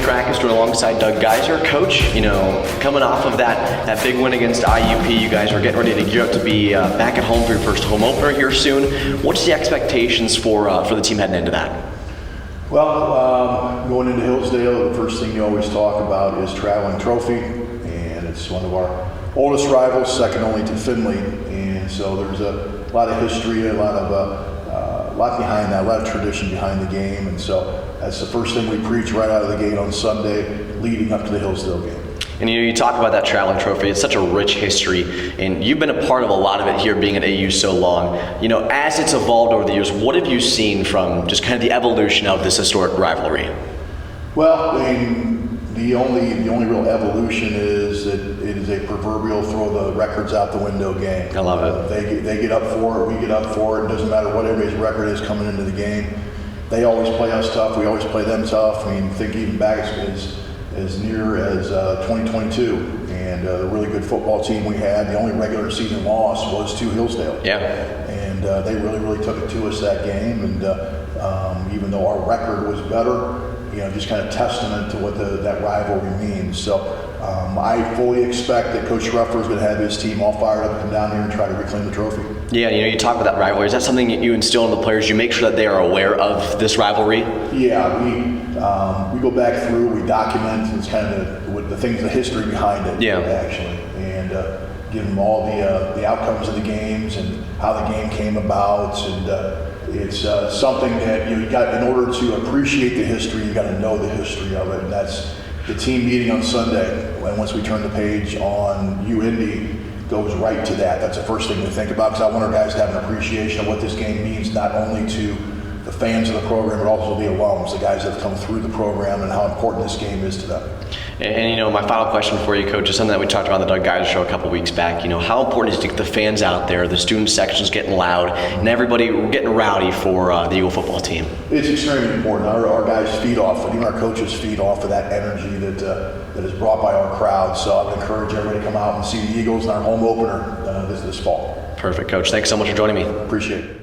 practice doing alongside Coach Geiser. Coach, coming off of that big win against IUP, you guys are getting ready to gear up to be back at home for your first home opener here soon. What's the expectations for the team heading into that? Well, going into Hillsdale, the first thing you always talk about is traveling trophy, and it's one of our oldest rivals, second only to Findlay, and so there's a lot of history, a lot behind that, a lot of tradition behind the game, and so that's the first thing we preach right out of the gate on Sunday, leading up to the Hillsdale game. And you talk about that traveling trophy. It's such a rich history, and you've been a part of a lot of it here, being at AU so long. As it's evolved over the years, what have you seen from just kind of the evolution of this historic rivalry? Well, the only real evolution is that it is a proverbial throw the records out the window game. I love it. They get up for it, we get up for it. It doesn't matter what everybody's record is coming into the game. They always play us tough. We always play them tough. Think even back as near as 2022, and the really good football team we had. The only regular season loss was to Hillsdale. Yeah. And they really took it to us that game. And even though our record was better, just kind of testament to what that rivalry means. So I fully expect that Coach Ruffler is going to have his team all fired up and come down here and try to reclaim the trophy. Yeah, you talk about that rivalry. Is that something that you instill in the players? You make sure that they are aware of this rivalry? Yeah, we go back through, we document, it's kind of the things, the history behind it, actually, and give them all the outcomes of the games and how the game came about, and it's something that you got, in order to appreciate the history, you got to know the history of it, and that's the team meeting on Sunday. And once we turn the page on UIndy, goes right to that. That's the first thing we think about, because I want our guys to have an appreciation of what this game means, not only to the fans of the program, but also the alums, the guys that have come through the program, and how important this game is to them. And my final question for you, Coach, is something that we talked about on the Coach Geiser show a couple weeks back. How important is it to get the fans out there, the student sections getting loud, and everybody getting rowdy for the Eagle football team? It's extremely important. Our guys feed off it, even our coaches feed off of that energy that is brought by our crowd. So I would encourage everybody to come out and see the Eagles in our home opener this fall. Perfect, Coach. Thanks so much for joining me. Appreciate it.